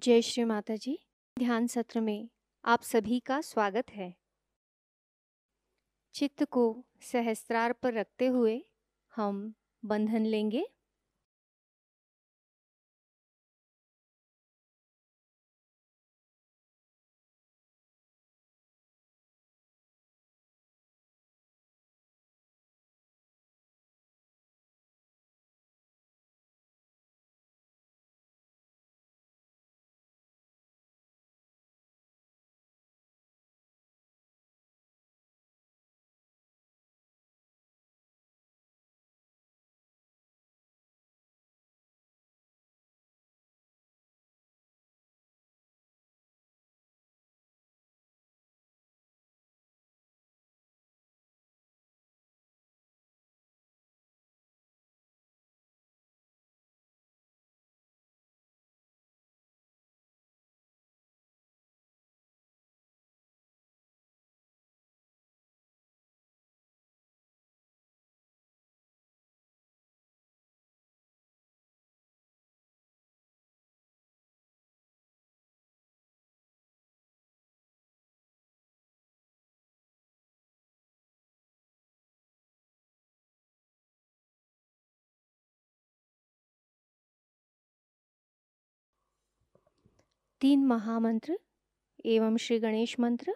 जय श्री माताजी। ध्यान सत्र में आप सभी का स्वागत है। चित्त को सहस्त्रार पर रखते हुए हम बंधन लेंगे। तीन महामंत्र एवं श्री गणेश मंत्र।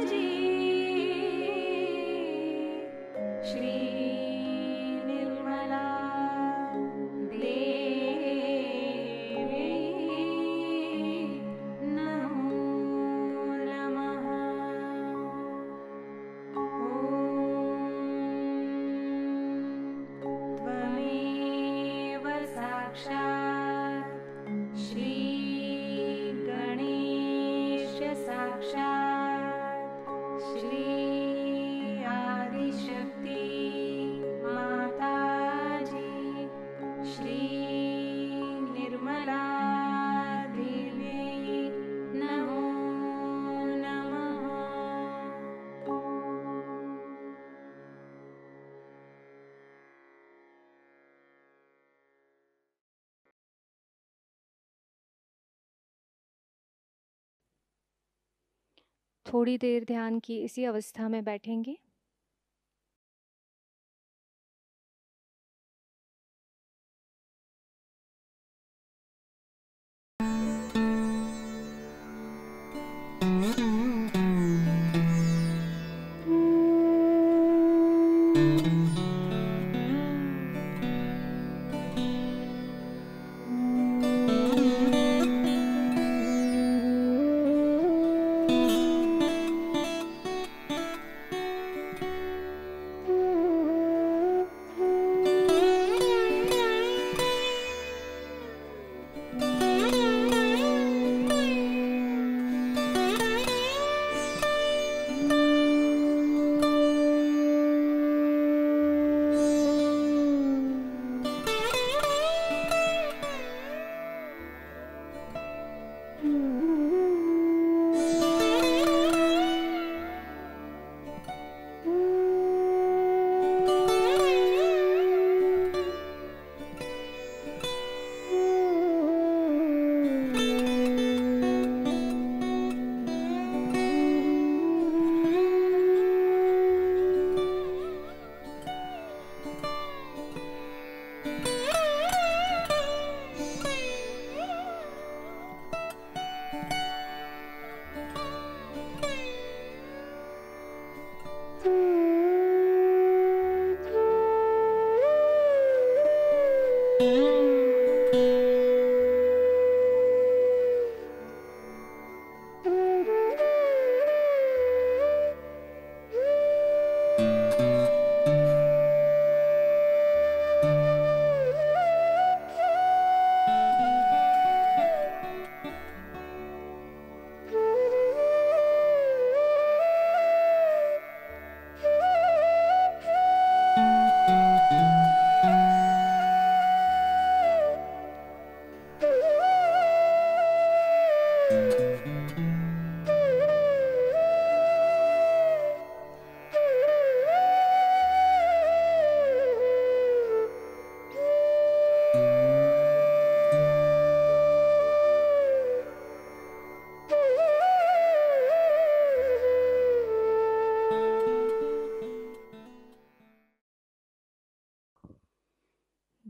जी थोड़ी देर ध्यान की इसी अवस्था में बैठेंगे।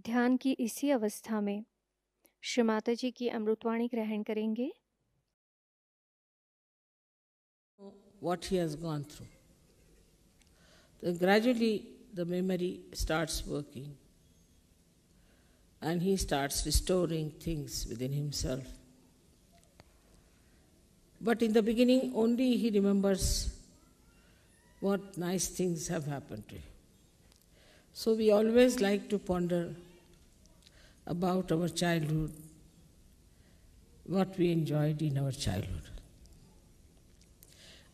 ध्यान की इसी अवस्था में श्री माताजी की अमृतवाणी ग्रहण करेंगे। What he has gone through. Then gradually the memory starts working and he starts restoring things within himself. But in the beginning only he remembers what nice things have happened to him. So we always like to ponder about our childhood, what we enjoyed in our childhood.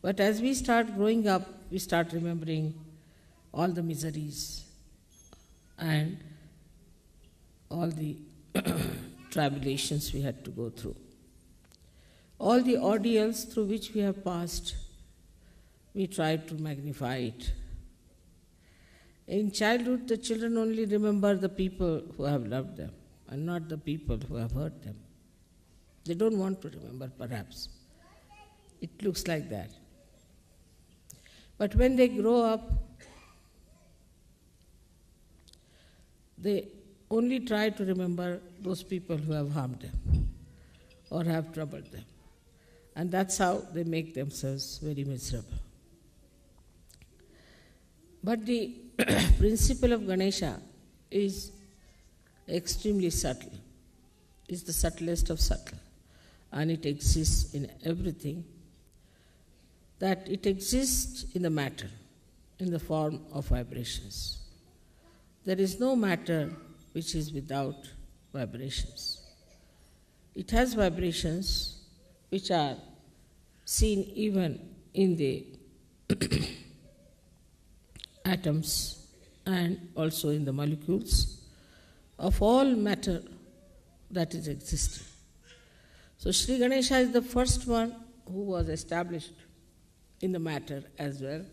But as we start growing up, we start remembering all the miseries and all the tribulations we had to go through. All the ordeals through which we have passed, we try to magnify it. In childhood, the children only remember the people who have loved them and not the people who have hurt them. They don't want to remember, perhaps. It looks like that. But when they grow up, they only try to remember those people who have harmed them or have troubled them. And that's how they make themselves very miserable. But the principle of Ganesha is extremely subtle. It's the subtlest of subtle. And it exists in everything. That it exists in the matter, in the form of vibrations. There is no matter which is without vibrations. It has vibrations which are seen even in the atoms and also in the molecules of all matter that is existing. So Shri Ganesha is the first one who was established in the matter as well.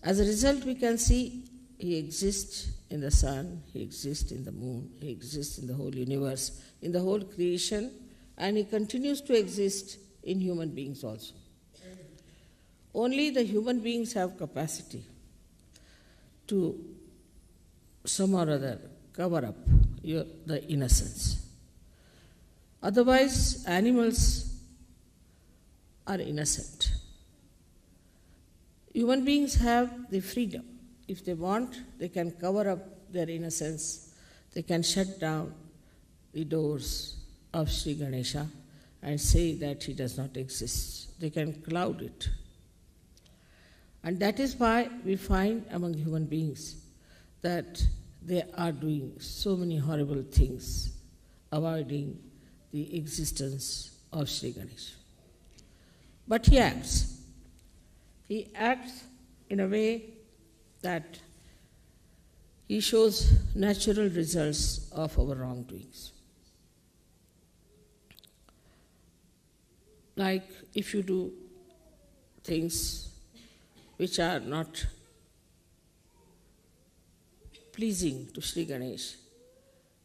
As a result, we can see he exists in the sun, he exists in the moon, he exists in the whole universe, in the whole creation, and he continues to exist in human beings also. Only the human beings have capacity to some or other cover up the innocence. Otherwise, animals are innocent. Human beings have the freedom. If they want, they can cover up their innocence. They can shut down the doors of Sri Ganesha and say that he does not exist. They can cloud it. And that is why we find among human beings that they are doing so many horrible things, avoiding the existence of Sri Ganesha. But he acts. He acts in a way that he shows natural results of our wrongdoings. Like if you do things which are not pleasing to Sri Ganesh,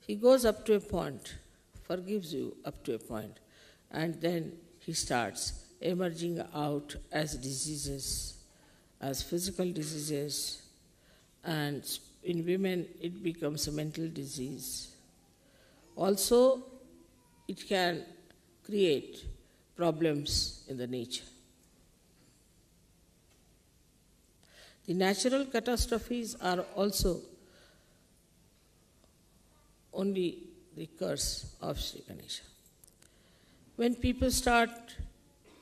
he goes up to a point, forgives you up to a point, and then he starts emerging out as diseases, as physical diseases, and in women it becomes a mental disease. Also, it can create problems in the nature. The natural catastrophes are also only the curse of Sri Ganesha. When people start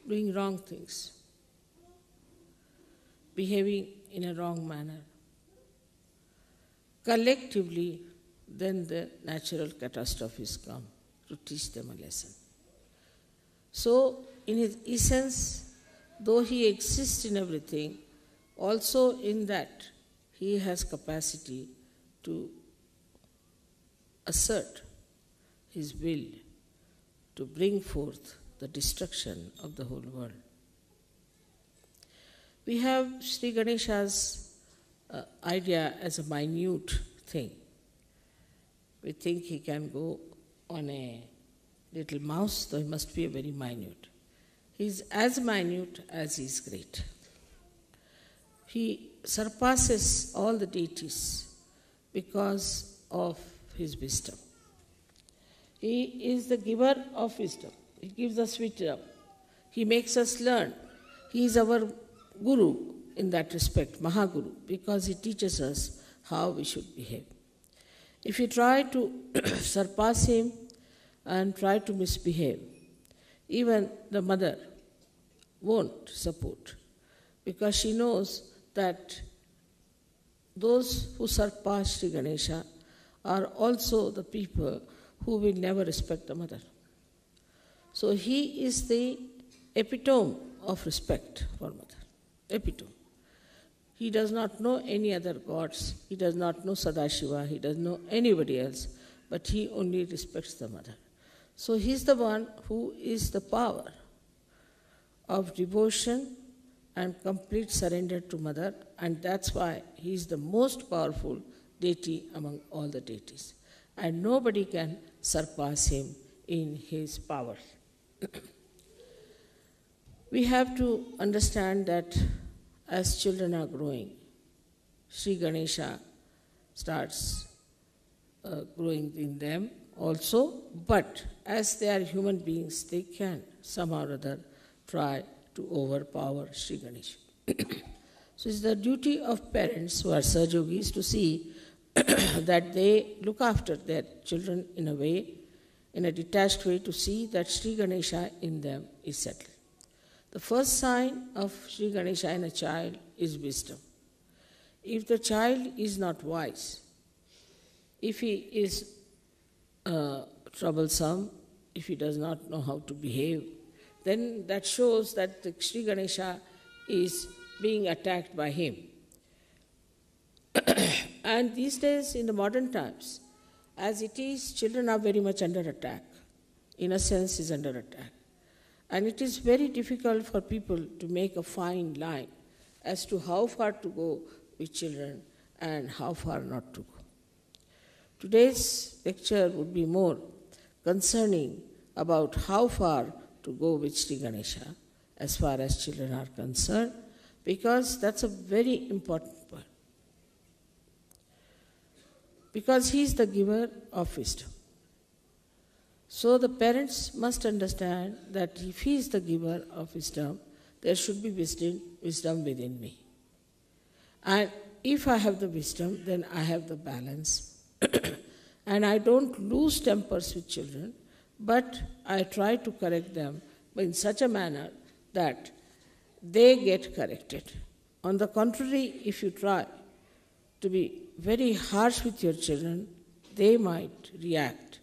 doing wrong things, behaving in a wrong manner, collectively, then the natural catastrophes come to teach them a lesson. So, in his essence, though he exists in everything, also in that he has capacity to assert his will to bring forth the destruction of the whole world. We have Sri Ganesha's idea as a minute thing. We think he can go on a little mouse, though he must be a very minute. He is as minute as he is great. He surpasses all the deities because of his wisdom. He is the giver of wisdom. He gives us wisdom. He makes us learn. He is our guru in that respect, Mahaguru, because he teaches us how we should behave. If you try to surpass him and try to misbehave, even the mother won't support, because she knows that those who surpass Sri Ganesha are also the people who will never respect the mother. So he is the epitome of respect for mother. Epitome. He does not know any other gods. He does not know Sadashiva. He doesn't know anybody else. But he only respects the mother. So he is the one who is the power of devotion and complete surrender to mother. And that's why he is the most powerful deity among all the deities. And nobody can surpass him in his power. We have to understand that as children are growing, Sri Ganesha starts growing in them also, but as they are human beings, they can somehow or other try to overpower Sri Ganesha. So it's the duty of parents who are Sahajogis to see that they look after their children in a way, in a detached way, to see that Sri Ganesha in them is settled. The first sign of Sri Ganesha in a child is wisdom. If the child is not wise, if he is troublesome, if he does not know how to behave, then that shows that the Sri Ganesha is being attacked by him. And these days, in the modern times, as it is, children are very much under attack. Innocence is under attack. And it is very difficult for people to make a fine line as to how far to go with children and how far not to go. Today's lecture would be more concerning about how far to go with Sri Ganesha as far as children are concerned, because that's a very important point. Because he is the giver of wisdom. So the parents must understand that if he is the giver of wisdom, there should be wisdom within me. And if I have the wisdom, then I have the balance. And I don't lose tempers with children, but I try to correct them in such a manner that they get corrected. On the contrary, if you try to be very harsh with your children, they might react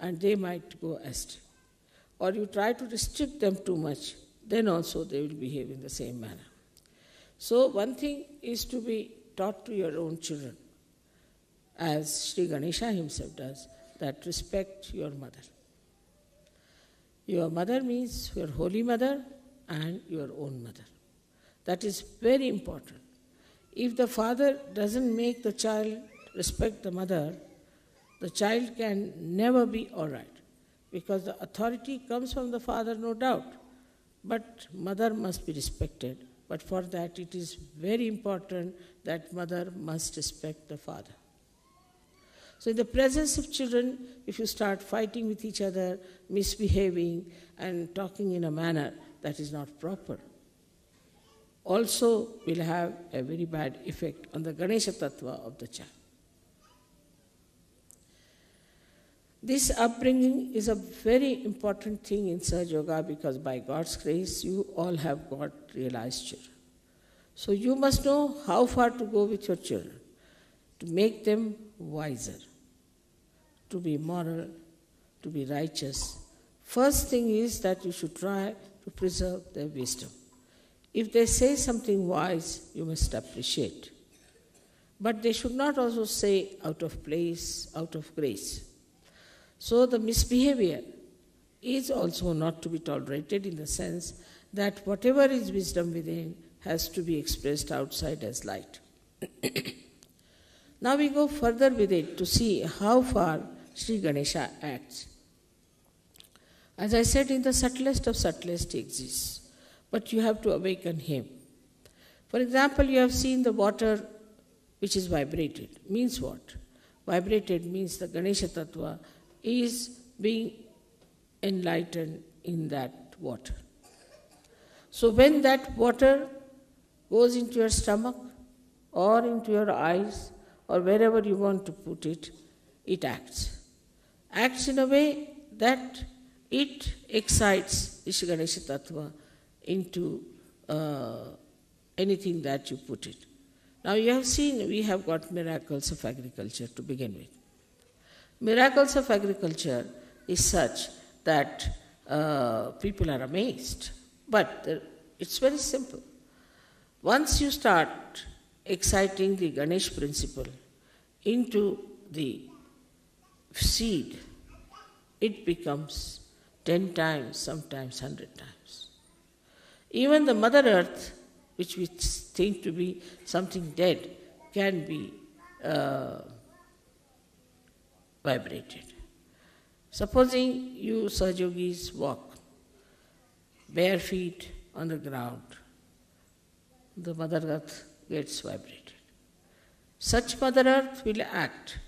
and they might go astray. Or you try to restrict them too much, then also they will behave in the same manner. So one thing is to be taught to your own children, as Shri Ganesha himself does, that respect your mother. Your mother means your holy mother and your own mother. That is very important. If the father doesn't make the child respect the mother, the child can never be all right, because the authority comes from the father, no doubt, but mother must be respected. But for that, it is very important that mother must respect the father. So in the presence of children, if you start fighting with each other, misbehaving, and talking in a manner that is not proper, also will have a very bad effect on the Ganesha Tattva of the child. This upbringing is a very important thing in Sahajayoga, because by God's grace, you all have got realized children. So you must know how far to go with your children, to make them wiser, to be moral, to be righteous. First thing is that you should try to preserve their wisdom. If they say something wise, you must appreciate. But they should not also say out of place, out of grace. So the misbehavior is also not to be tolerated, in the sense that whatever is wisdom within has to be expressed outside as light. Now we go further with it to see how far Sri Ganesha acts. As I said, in the subtlest of subtlest he exists, but you have to awaken him. For example, you have seen the water which is vibrated. Means what? Vibrated means the Ganesha Tattva is being enlightened in that water. So when that water goes into your stomach or into your eyes or wherever you want to put it, it acts. Acts in a way that it excites the Ganesha Tattva into anything that you put it. Now you have seen we have got miracles of agriculture to begin with. Miracles of agriculture is such that people are amazed. But it's very simple. Once you start exciting the Ganesh principle into the seed, it becomes 10 times, sometimes 100 times. Even the Mother Earth, which we think to be something dead, can be vibrated. Supposing you Sahajogis walk bare feet on the ground, the Mother Earth gets vibrated. Such Mother Earth will act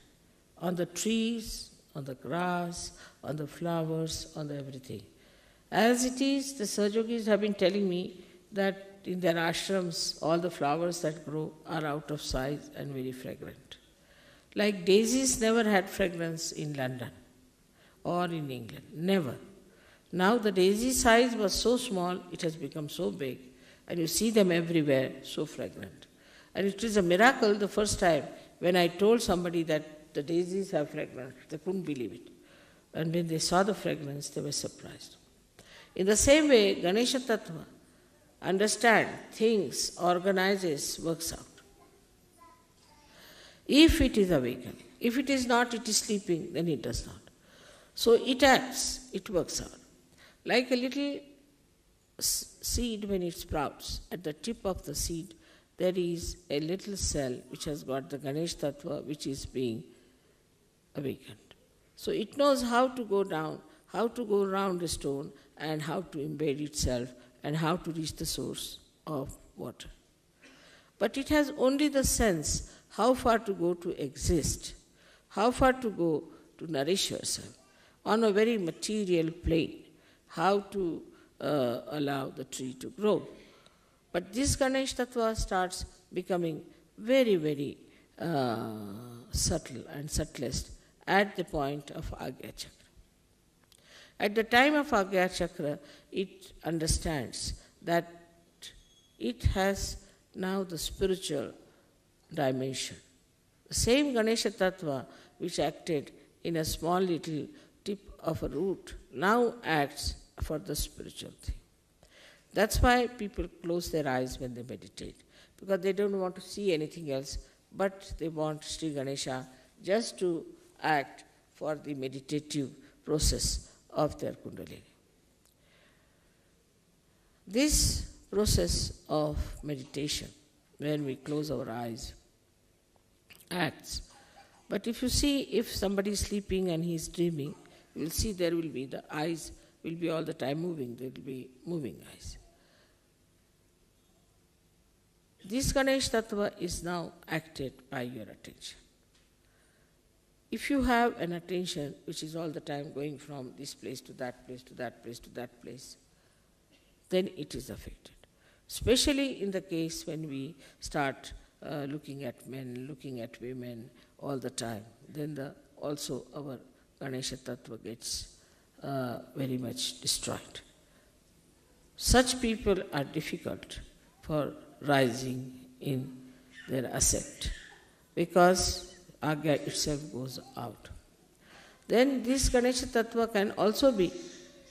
on the trees, on the grass, on the flowers, on the everything. As it is, the Sahajogis have been telling me that in their ashrams, all the flowers that grow are out of size and very fragrant. Like daisies never had fragrance in London or in England, never. Now the daisy size was so small, it has become so big, and you see them everywhere, so fragrant. And it is a miracle the first time when I told somebody that the daisies have fragrance, they couldn't believe it. And when they saw the fragrance, they were surprised. In the same way, Ganesha Tattva understand things, organizes, works out. If it is awakened, if it is not, it is sleeping, then it does not. So it acts, it works out. Like a little seed when it sprouts, at the tip of the seed, there is a little cell which has got the Ganesh Tattva which is being awakened. So it knows how to go down, how to go around a stone, and how to embed itself, and how to reach the source of water. but it has only the sense how far to go to exist, how far to go to nourish yourself on a very material plane, how to allow the tree to grow. But this Ganesh Tattva starts becoming very, very subtle and subtlest at the point of Agya Chakra. At the time of Agya Chakra, it understands that it has now the spiritual dimension. The same Ganesha Tattva which acted in a small little tip of a root now acts for the spiritual thing. That's why people close their eyes when they meditate, because they don't want to see anything else, but they want Sri Ganesha just to act for the meditative process of their Kundalini. This process of meditation, when we close our eyes, acts. But if you see, if somebody is sleeping and he is dreaming, you will see there will be, the eyes will be all the time moving, there will be moving eyes. This Ganesh Tattva is now acted by your attention. If you have an attention which is all the time going from this place to that place, to that place, to that place, then it is affected. Especially in the case when we start looking at men, looking at women all the time, then also our Ganesha Tattva gets very much destroyed. Such people are difficult for rising in their ascent, because Agya itself goes out. Then this Ganesha Tattva can also be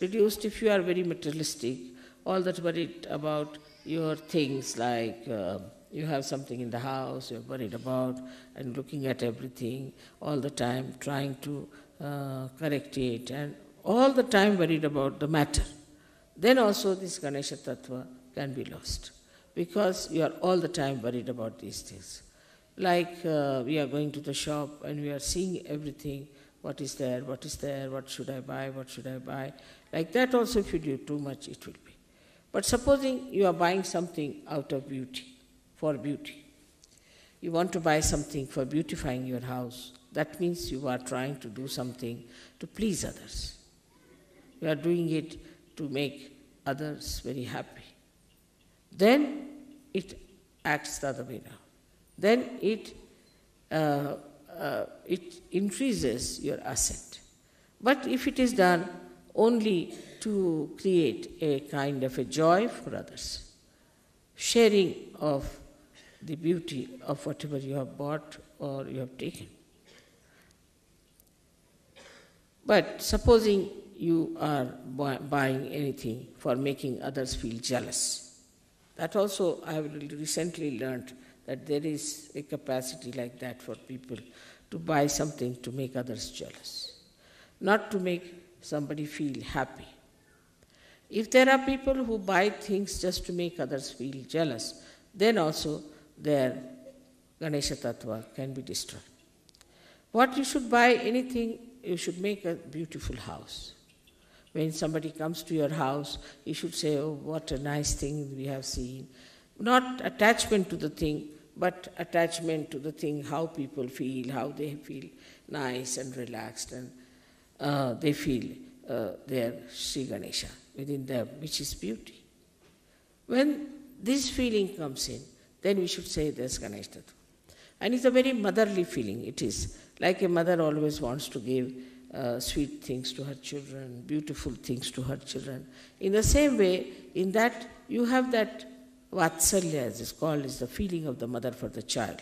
reduced if you are very materialistic, all that worried about your things, like you have something in the house, you're worried about and looking at everything all the time, trying to correct it, and all the time worried about the matter. Then also this Ganesha Tattva can be lost, because you are all the time worried about these things. Like we are going to the shop and we are seeing everything, what is there, what should I buy, what should I buy. Like that also, if you do too much, it will be. But supposing you are buying something out of beauty, for beauty. You want to buy something for beautifying your house. That means you are trying to do something to please others. You are doing it to make others very happy. Then it acts the other way now. Then it increases your ascent. But if it is done only to create a kind of a joy for others, sharing of the beauty of whatever you have bought or you have taken. But supposing you are buying anything for making others feel jealous, that also I have recently learned that there is a capacity like that for people to buy something to make others jealous, not to make somebody feel happy. If there are people who buy things just to make others feel jealous, then also their Ganesha Tattva can be destroyed. What you should buy anything, you should make a beautiful house. When somebody comes to your house, you should say, oh, what a nice thing we have seen. Not attachment to the thing, but attachment to the thing, how people feel, how they feel nice and relaxed, and they feel their Sri Ganesha within them, which is beauty. When this feeling comes in, then we should say there's Ganesh Tattva. And it's a very motherly feeling. It is like a mother always wants to give sweet things to her children, beautiful things to her children. In the same way, in that you have that Vatsalya, as it's called, is the feeling of the mother for the child.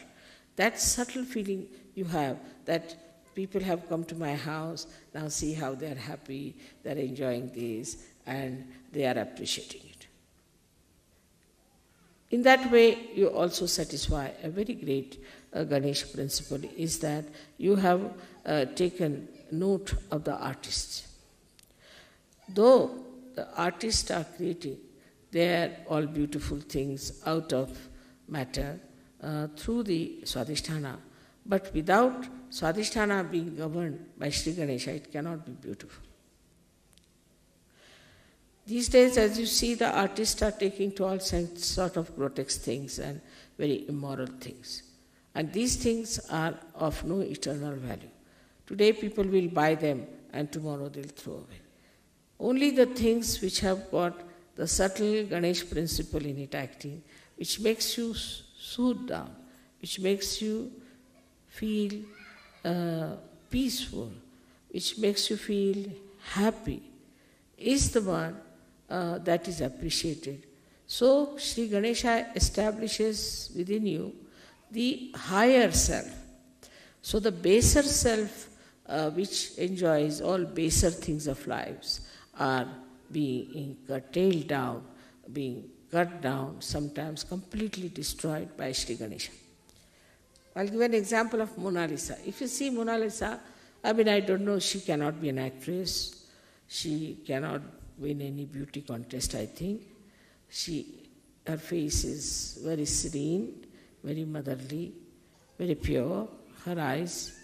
That subtle feeling you have, that people have come to my house, now see how they are happy, they are enjoying this, and they are appreciating it. In that way, you also satisfy a very great Ganesha principle, is that you have taken note of the artists. Though the artists are creating, they are all beautiful things out of matter through the Swadhisthana, but without Swadhisthana being governed by Sri Ganesha, it cannot be beautiful. These days, as you see, the artists are taking to all sort of grotesque things and very immoral things. And these things are of no eternal value. Today people will buy them and tomorrow they'll throw away. Only the things which have got the subtle Ganesh principle in it acting, which makes you soothe down, which makes you feel peaceful, which makes you feel happy, is the one that is appreciated. So Shri Ganesha establishes within you the higher self. So the baser self, which enjoys all baser things of lives, are being curtailed down, being cut down, sometimes completely destroyed by Shri Ganesha. I'll give an example of Mona Lisa. If you see Mona Lisa, I don't know, she cannot be an actress. She cannot win any beauty contest, I think. Her face is very serene, very motherly, very pure, her eyes.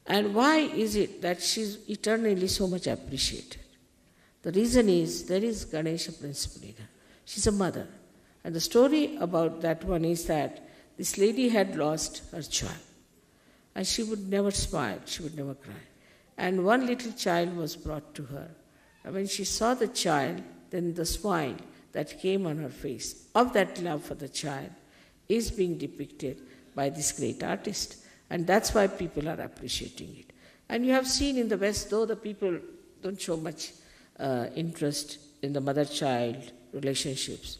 And why is it that she's eternally so much appreciated? The reason is there is Ganesha principle in her. She's a mother. And the story about that one is that this lady had lost her child. And she would never smile, she would never cry. And one little child was brought to her. And when she saw the child, then the smile that came on her face of that love for the child is being depicted by this great artist. And that's why people are appreciating it. And you have seen in the West, though the people don't show much interest in the mother-child relationships,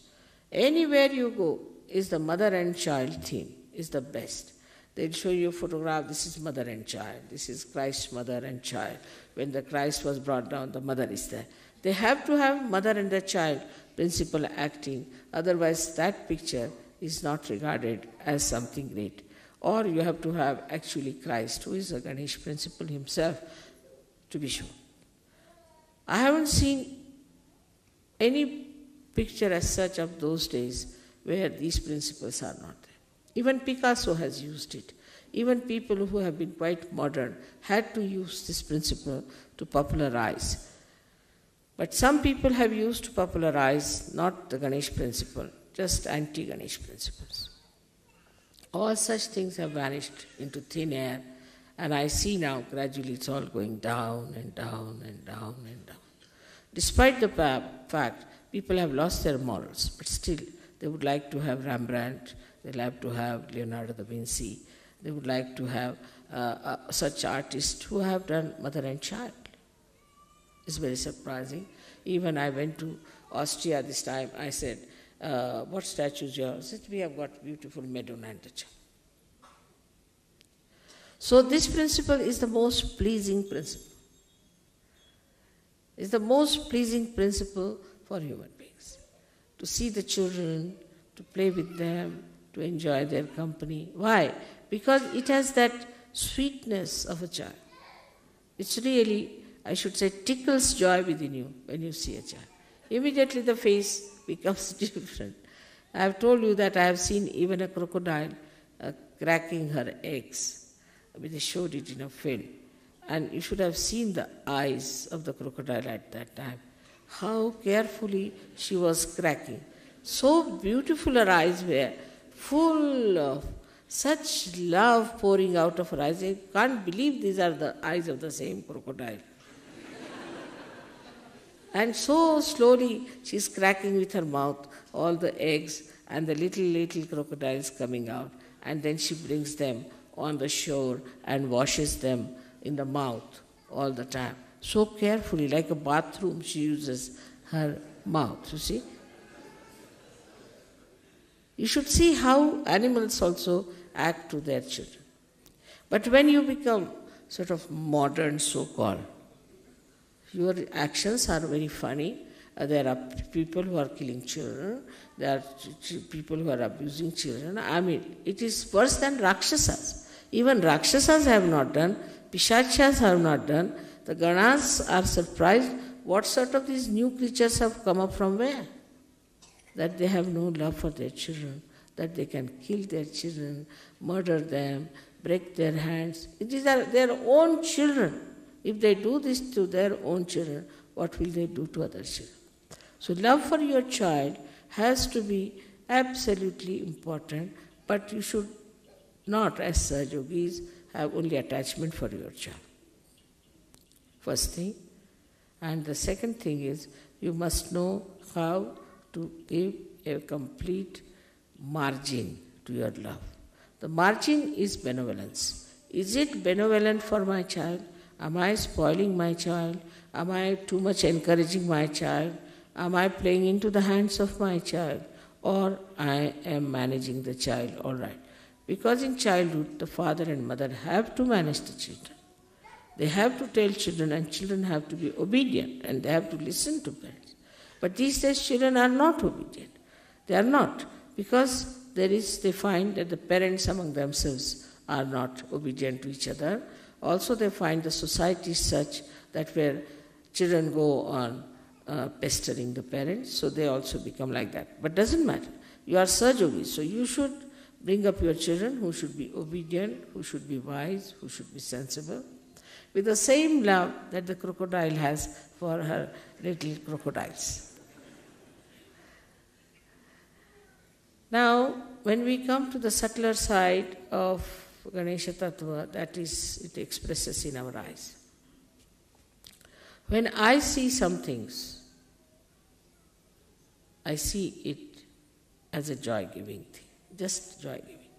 anywhere you go is the mother and child theme is the best. They'll show you a photograph, this is mother and child, this is Christ's mother and child. When the Christ was brought down, the mother is there. They have to have mother and the child principle acting, otherwise that picture is not regarded as something great. Or you have to have actually Christ, who is a Ganesh principle himself, to be shown. I haven't seen any picture as such of those days where these principles are not there. Even Picasso has used it. Even people who have been quite modern had to use this principle to popularize. But some people have used to popularize not the Ganesh principle, just anti-Ganesh principles. All such things have vanished into thin air, and I see now gradually it's all going down and down and down and down. Despite the fact people have lost their morals, but still they would like to have Rembrandt, they would like to have Leonardo da Vinci, they would like to have such artists who have done mother and child. It's very surprising. Even I went to Austria this time, I said, what statues you have? I said, we have got beautiful Madonna and the child. So this principle is the most pleasing principle. It's the most pleasing principle for human beings. To see the children, to play with them, to enjoy their company. Why? Because it has that sweetness of a child. It's really, I should say, tickles joy within you when you see a child. Immediately the face becomes different. I have told you that I have seen even a crocodile cracking her eggs. They showed it in a film. And you should have seen the eyes of the crocodile at that time. How carefully she was cracking. So beautiful her eyes were, full of such love pouring out of her eyes. I can't believe these are the eyes of the same crocodile. And so slowly she's cracking with her mouth all the eggs and the little crocodiles coming out. And then she brings them on the shore and washes them in the mouth all the time. So carefully, like a bathroom, she uses her mouth, you see. You should see how animals also act to their children. But when you become sort of modern, so-called, your actions are very funny. There are people who are killing children. There are people who are abusing children. It is worse than Rakshasas. Even Rakshasas have not done. Pishachas have not done. The Ganas are surprised what sort of these new creatures have come up from where? That they have no love for their children, that they can kill their children, murder them, break their hands. These are their own children. If they do this to their own children, what will they do to other children? So love for your child has to be absolutely important, but you should not, as Sahajogis, have only attachment for your child. First thing. And the second thing is, you must know how to give a complete margin to your love. The margin is benevolence. Is it benevolent for my child? Am I spoiling my child? Am I too much encouraging my child? Am I playing into the hands of my child? Or I am managing the child all right? Because in childhood, the father and mother have to manage the children. They have to tell children, and children have to be obedient, and they have to listen to parents. But these days, children are not obedient. They are not, because they find that the parents among themselves are not obedient to each other. Also, they find the society such that where children go on pestering the parents, so they also become like that. But doesn't matter. You are Sahajogis, so you should bring up your children who should be obedient, who should be wise, who should be sensible, with the same love that the crocodile has for her little crocodiles. Now, when we come to the subtler side of Ganesha Tattva, that is, it expresses in our eyes. When I see some things, I see it as a joy-giving thing, just joy-giving.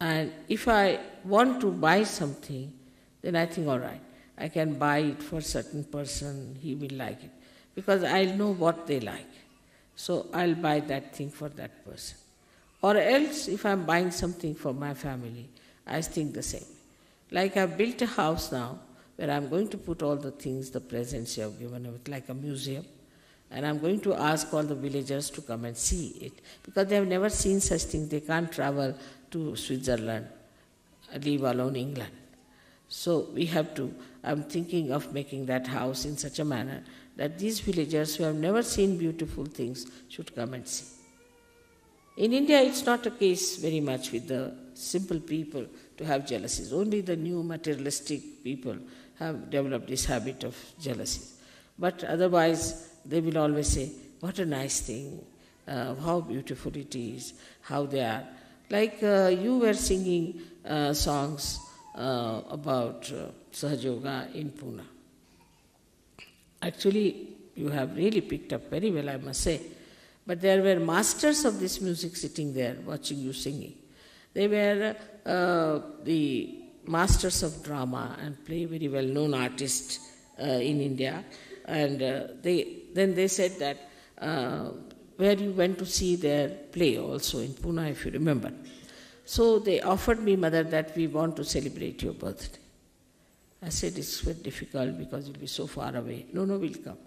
And if I want to buy something, then I think, all right, I can buy it for a certain person, he will like it. Because I'll know what they like. So I'll buy that thing for that person. Or else, if I'm buying something for my family, I think the same. Like I've built a house now, where I'm going to put all the things, the presents you have given, with like a museum. And I'm going to ask all the villagers to come and see it. Because they have never seen such things. They can't travel to Switzerland, leave alone England. So we have to, I'm thinking of making that house in such a manner that these villagers who have never seen beautiful things should come and see. In India, it's not a case very much with the simple people to have jealousies. Only the new materialistic people have developed this habit of jealousy. But otherwise, they will always say, what a nice thing, how beautiful it is, how they are. Like you were singing songs about Sahajayoga in Pune. Actually, you have really picked up very well, I must say. But there were masters of this music sitting there watching you singing. They were the masters of drama and play very well-known artists in India. And then they said that where you went to see their play also in Pune, if you remember. So they offered me, Mother, that we want to celebrate your birthday. I said, it's very difficult because you'll be so far away. No, we'll come.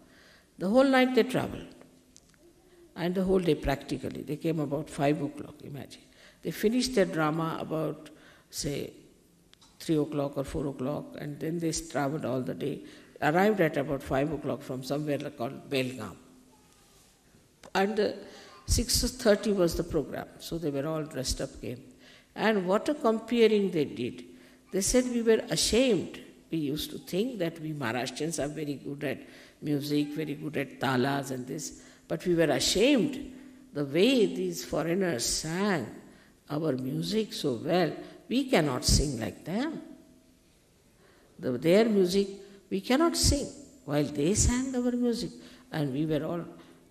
The whole night they traveled. And the whole day practically. They came about 5 o'clock, imagine. They finished their drama about, say, 3 o'clock or 4 o'clock, and then they traveled all the day. Arrived at about 5 o'clock from somewhere called Belgaum. And 6:30 was the program, so they were all dressed up, came. And what a comparing they did. They said we were ashamed. We used to think that we Maharashtrians are very good at music, very good at talas and this, but we were ashamed the way these foreigners sang our music so well. We cannot sing like them. Their music, we cannot sing, while they sang our music. And we were all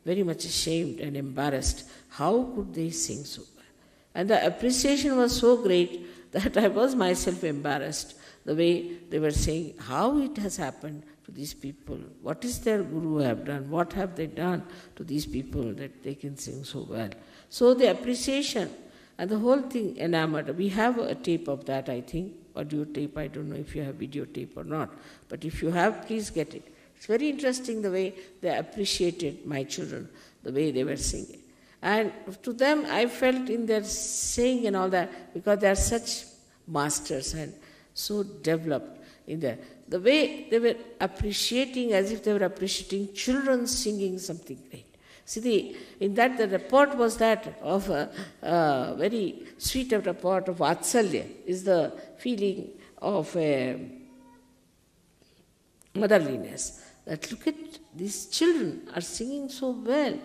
very much ashamed and embarrassed. How could they sing so well? And the appreciation was so great that I was myself embarrassed, the way they were saying how it has happened to these people. What is their guru have done? What have they done to these people that they can sing so well? So the appreciation and the whole thing enamored. We have a tape of that, I think. Audio tape, I don't know if you have video tape or not. But if you have, please get it. It's very interesting the way they appreciated my children, the way they were singing. And to them, I felt in their saying and all that, because they are such masters and so developed in the way they were appreciating, as if they were appreciating children singing something great. See, in that the report was that of a very sweet report of Vatsalya, is the feeling of motherliness. that look at these children are singing so well.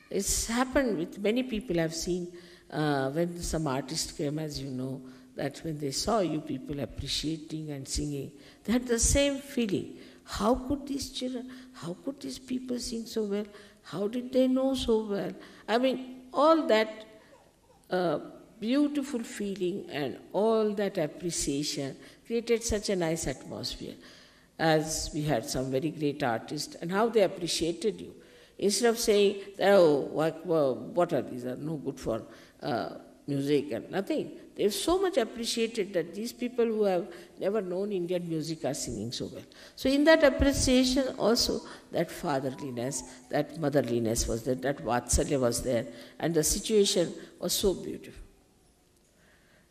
It's happened with many people I've seen when some artist came, as you know, that when they saw you people appreciating and singing, they had the same feeling. How could these children, how could these people sing so well? How did they know so well? I mean, all that beautiful feeling and all that appreciation created such a nice atmosphere. As we had some very great artists, and how they appreciated you. Instead of saying, oh, what are these, are no good for music and nothing. They've so much appreciated that these people who have never known Indian music are singing so well. So in that appreciation also, that fatherliness, that motherliness was there, that vatsalya was there, and the situation was so beautiful.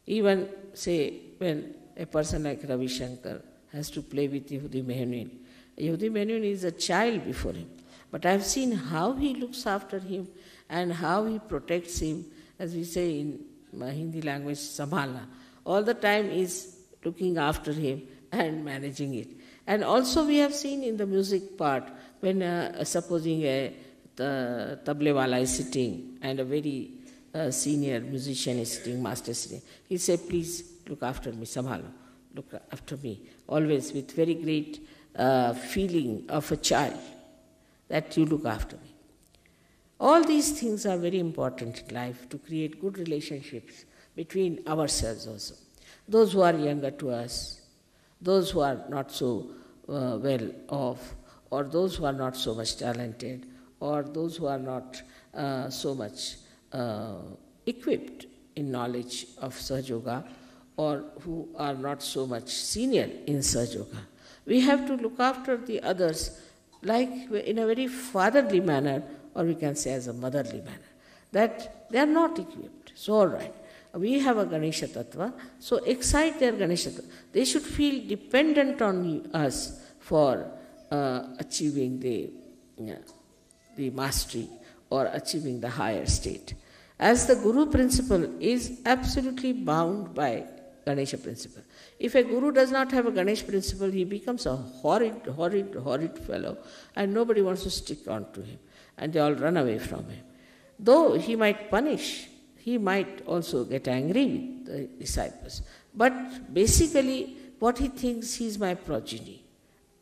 Even, say, when a person like Ravi Shankar has to play with Yehudi Menuhin. Yehudi Menuhin is a child before him. But I have seen how he looks after him and how he protects him, as we say in Hindi language, Sambhala. All the time is looking after him and managing it. And also we have seen in the music part, when supposing a tablewala is sitting and a very senior musician is sitting, master sitting, he say, please look after me, Sambhalo. Look after me, always with very great feeling of a child, that you look after me. All these things are very important in life to create good relationships between ourselves also. Those who are younger to us, those who are not so well off, or those who are not so much talented, or those who are not so much equipped in knowledge of Sahajayoga, or who are not so much senior in Sahajayoga. We have to look after the others like in a very fatherly manner, or we can say as a motherly manner, that they are not equipped. So all right, we have a Ganesha Tattva, so excite their Ganesha Tattva. They should feel dependent on us for achieving the mastery or achieving the higher state. As the Guru principle is absolutely bound by Ganesha principle. If a Guru does not have a Ganesha principle, he becomes a horrid fellow, and nobody wants to stick on to him, and they all run away from him. Though he might punish, he might also get angry with the disciples. But basically, what he thinks, he is my progeny.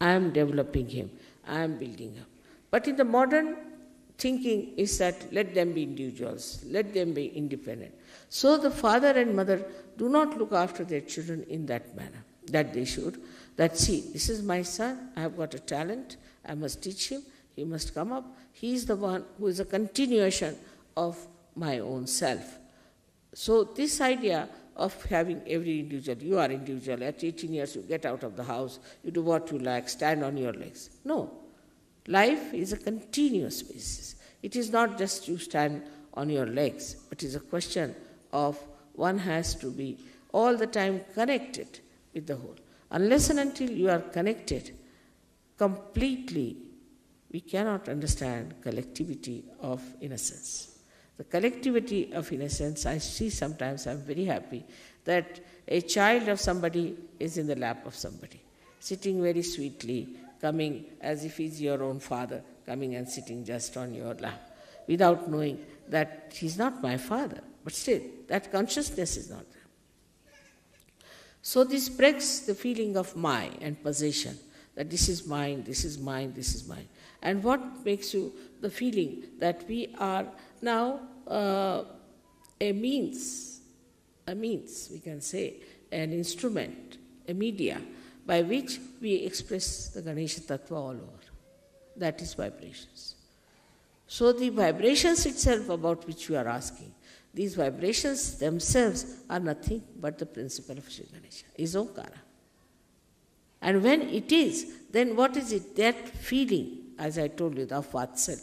I am developing him, I am building him. But in the modern thinking is that let them be individuals, let them be independent. So the father and mother do not look after their children in that manner, that they should. That see, this is my son, I have got a talent, I must teach him, he must come up. He is the one who is a continuation of my own self. So this idea of having every individual, you are individual, at 18 years you get out of the house, you do what you like, stand on your legs. No. Life is a continuous basis. It is not just you stand on your legs, but it is a question of one has to be all the time connected with the whole. Unless and until you are connected completely, we cannot understand collectivity of innocence. The collectivity of innocence, I see sometimes, I am very happy that a child of somebody is in the lap of somebody, sitting very sweetly, coming as if he's your own father, coming and sitting just on your lap, without knowing that he's not my father. But still, that consciousness is not there. So this breaks the feeling of my and possession, that this is mine, this is mine, this is mine. And what makes you the feeling that we are now a means, we can say, an instrument, a media, by which we express the Ganesha Tattva all over. That is vibrations. So the vibrations itself about which you are asking, these vibrations themselves are nothing but the principle of Shri Ganesha, is Omkara. And when it is, then what is it? That feeling, as I told you, the vatsalya,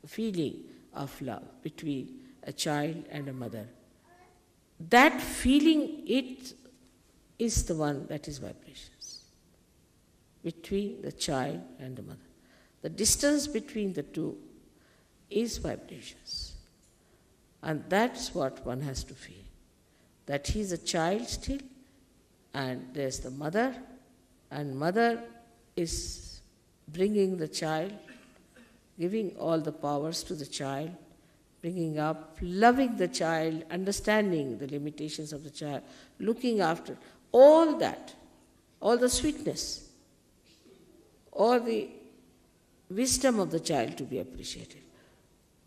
the feeling of love between a child and a mother. That feeling, it is the one that is vibrations between the child and the mother. The distance between the two is vibrations. And that's what one has to feel. That he is a child still, and there's the mother, and mother is bringing the child, giving all the powers to the child, bringing up, loving the child, understanding the limitations of the child, looking after, all that, all the sweetness, all the wisdom of the child to be appreciated.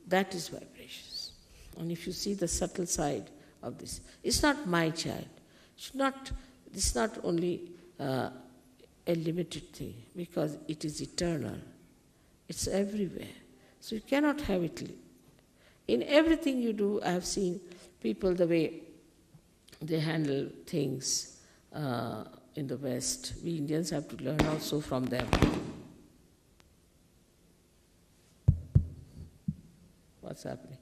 That is vibrations. And if you see the subtle side of this, it's not my child. This is not only a limited thing, because it is eternal. It's everywhere. So you cannot have it. In everything you do, I have seen people, the way they handle things in the West. We Indians have to learn also from them. What's happening?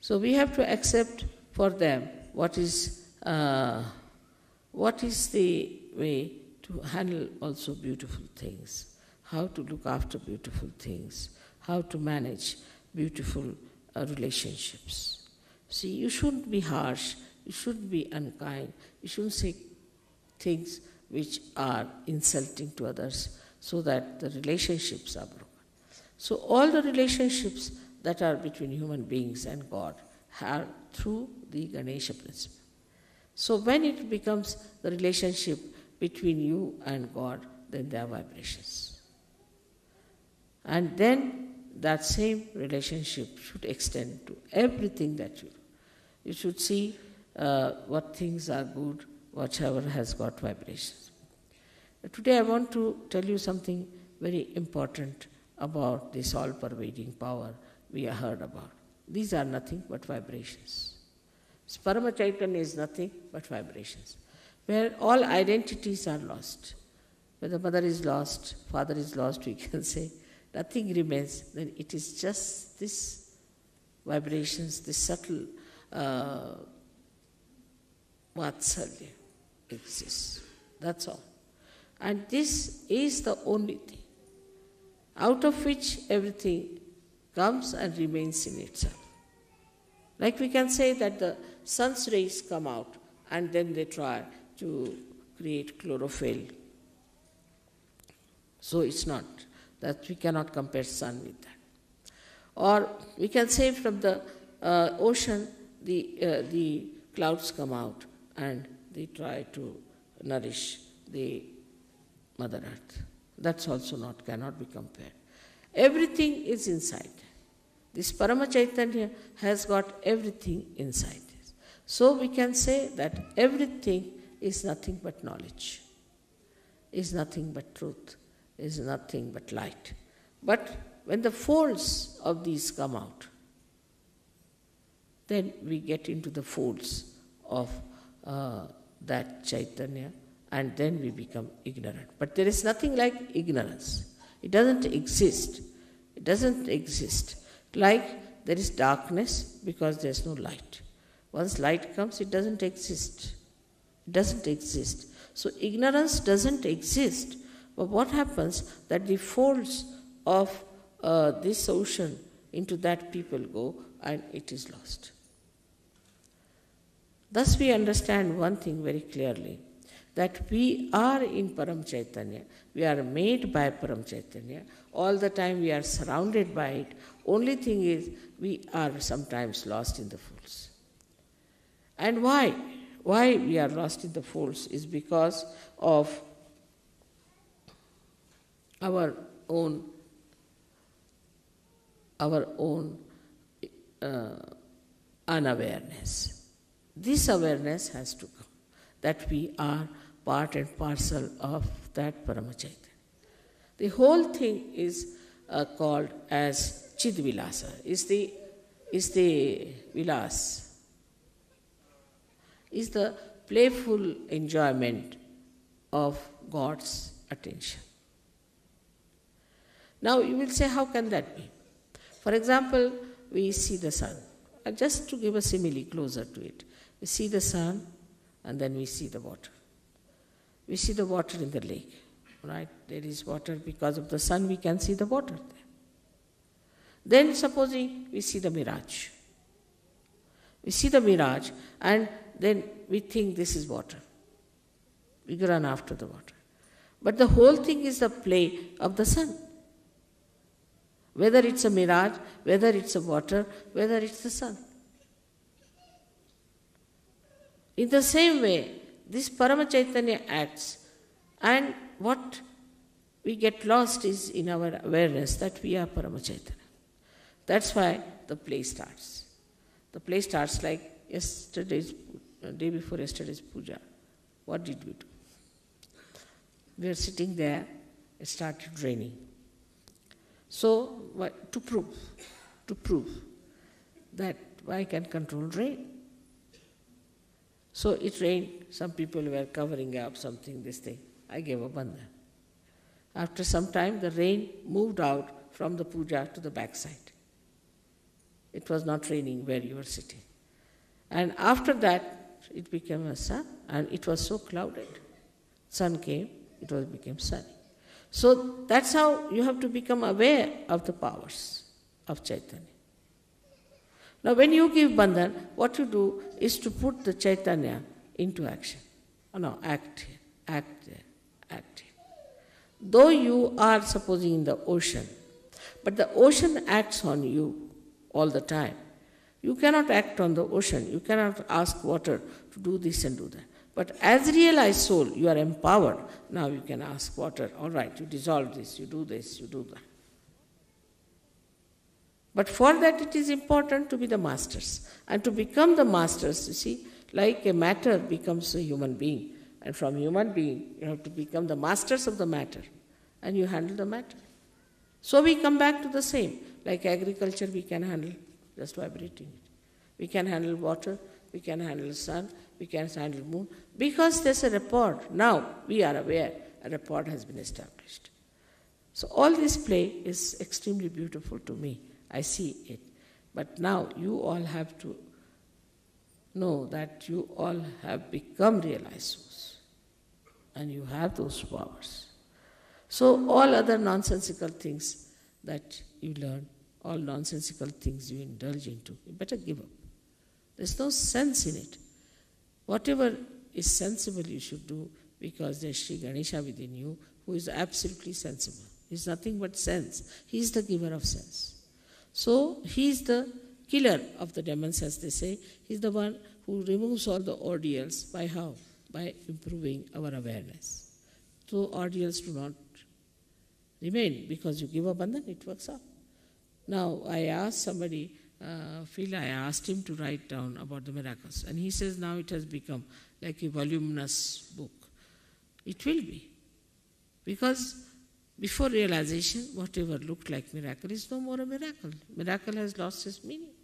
So we have to accept for them what is the way to handle also beautiful things, how to look after beautiful things, how to manage beautiful relationships. See, you shouldn't be harsh, you shouldn't be unkind, you shouldn't say things which are insulting to others so that the relationships are broken. So all the relationships that are between human beings and God are through the Ganesha principle. So when it becomes the relationship between you and God, then there are vibrations. And then that same relationship should extend to everything that you do. You should see what things are good, whatever has got vibrations. Today I want to tell you something very important about this all-pervading power we have heard about. These are nothing but vibrations. Parama Chaitanya is nothing but vibrations, where all identities are lost. Where the mother is lost, father is lost, we can say, nothing remains, then it is just this vibrations, this subtle vatsalya exists. That's all. And this is the only thing, out of which everything comes and remains in itself. Like we can say that the sun's rays come out and then they try to create chlorophyll. So it's not, that we cannot compare sun with that. Or we can say from the ocean, the clouds come out and they try to nourish the Mother Earth. That's also cannot be compared. Everything is inside. This Parama Chaitanya has got everything inside this. So we can say that everything is nothing but knowledge, is nothing but truth, is nothing but light. But when the folds of these come out, then we get into the folds of that Chaitanya, and then we become ignorant. But there is nothing like ignorance. It doesn't exist. It doesn't exist. Like there is darkness because there is no light. Once light comes, it doesn't exist. It doesn't exist. So ignorance doesn't exist. But what happens that the folds of this ocean, into that people go and it is lost. Thus we understand one thing very clearly, that we are in Param Chaitanya, we are made by Param Chaitanya, all the time we are surrounded by it. Only thing is, we are sometimes lost in the folds. And why? Why we are lost in the folds is because of our own unawareness. This awareness has to come, that we are part and parcel of that Paramachaitanya. The whole thing is called as Chidvilasa, is the vilas, is the playful enjoyment of God's attention. Now you will say, how can that be? For example, we see the sun. Just to give a simile closer to it, we see the sun and then we see the water. We see the water in the lake, right? There is water because of the sun, we can see the water there. Then supposing we see the mirage. We see the mirage and then we think this is water. We run after the water. But the whole thing is the play of the sun. Whether it's a mirage, whether it's a water, whether it's the sun. In the same way, this Parama Chaitanya acts, and what we get lost is in our awareness that we are Parama Chaitanya. That's why the play starts. The play starts like day before yesterday's puja. What did we do? We were sitting there, it started raining. So, to prove that I can control rain. So it rained, some people were covering up something, this thing. I gave a bandhan. After some time, the rain moved out from the puja to the backside. It was not raining where you were sitting. And after that, it became a sun, and it was so clouded. Sun came, it became sunny. So that's how you have to become aware of the powers of Chaitanya. Now when you give bandhan, what you do is to put the Chaitanya into action. Act here, act there, act here. Though you are supposing in the ocean, but the ocean acts on you all the time. You cannot act on the ocean. You cannot ask water to do this and do that. But as realized soul, you are empowered. Now you can ask water, all right, you dissolve this, you do that. But for that it is important to be the masters. And to become the masters, you see, like a matter becomes a human being. And from human being, you have to become the masters of the matter. And you handle the matter. So we come back to the same. Like agriculture, we can handle just vibrating it. We can handle water, we can handle sun, we can handle moon. Because there's a rapport. Now we are aware a rapport has been established. So all this play is extremely beautiful to me. I see it. But now you all have to know that you all have become realized souls. And you have those powers. So all other nonsensical things that you learn, all nonsensical things you indulge into, you better give up. There's no sense in it. Whatever is sensible you should do, because there's Shri Ganesha within you who is absolutely sensible. He's nothing but sense. He's the giver of sense. So he's the killer of the demons, as they say. He's the one who removes all the ordeals. By how? By improving our awareness. So ordeals do not remain, because you give a bandhan, it works out. Now I asked somebody, Phil, I asked him to write down about the miracles, and he says now it has become like a voluminous book. It will be, because before realization, whatever looked like miracle is no more a miracle. Miracle has lost its meaning,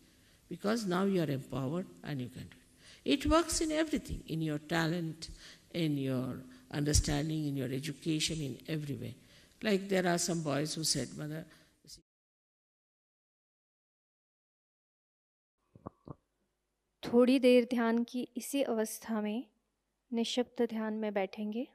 because now you are empowered and you can do it. It works in everything, in your talent, in your understanding, in your education, in every way. Like there are some boys who said, Mother, थोड़ी देर ध्यान की इसी अवस्था में निःशब्द ध्यान में बैठेंगे।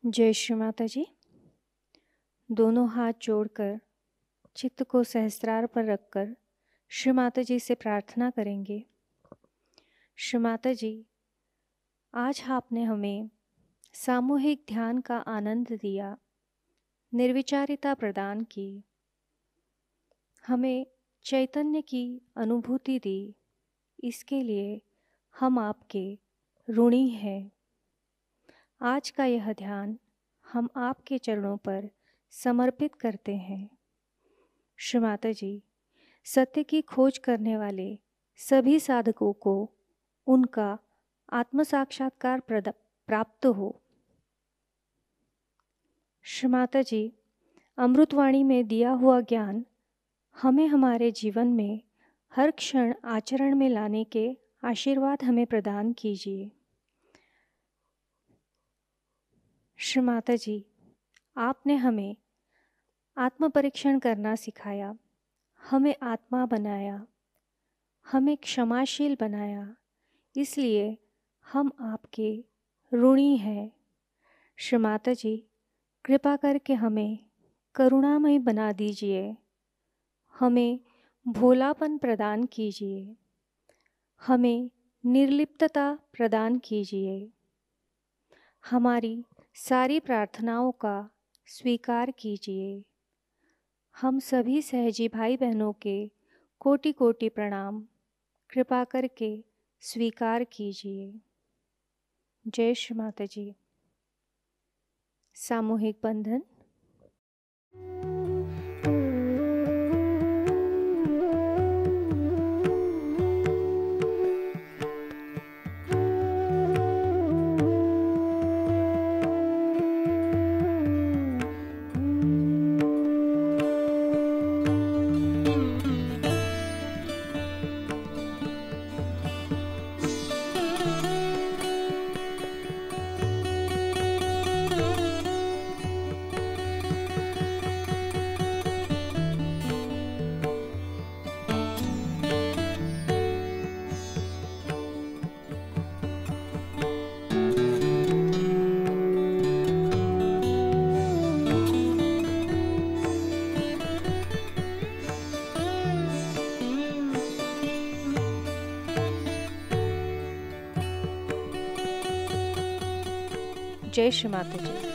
जय श्री माता जी। दोनों हाथ जोड़कर चित्त को सहस्त्रार पर रखकर श्री माता जी से प्रार्थना करेंगे। श्री माता जी, आज आपने हमें सामूहिक ध्यान का आनंद दिया, निर्विचारिता प्रदान की, हमें चैतन्य की अनुभूति दी। इसके लिए हम आपके ऋणी हैं। आज का यह ध्यान हम आपके चरणों पर समर्पित करते हैं। श्री माता जी, सत्य की खोज करने वाले सभी साधकों को उनका आत्म साक्षात्कार प्राप्त हो। श्री माता जी, अमृतवाणी में दिया हुआ ज्ञान हमें हमारे जीवन में हर क्षण आचरण में लाने के आशीर्वाद हमें प्रदान कीजिए। श्री माता जी, आपने हमें आत्म परीक्षण करना सिखाया, हमें आत्मा बनाया, हमें क्षमाशील बनाया। इसलिए हम आपके ऋणी हैं। श्री माता जी, कृपा करके हमें करुणामय बना दीजिए, हमें भोलापन प्रदान कीजिए, हमें निर्लिप्तता प्रदान कीजिए। हमारी सारी प्रार्थनाओं का स्वीकार कीजिए। हम सभी सहजी भाई बहनों के कोटि कोटि प्रणाम कृपा करके स्वीकार कीजिए। जय श्री माता जी। सामूहिक बंधन। जय श्री माता जी।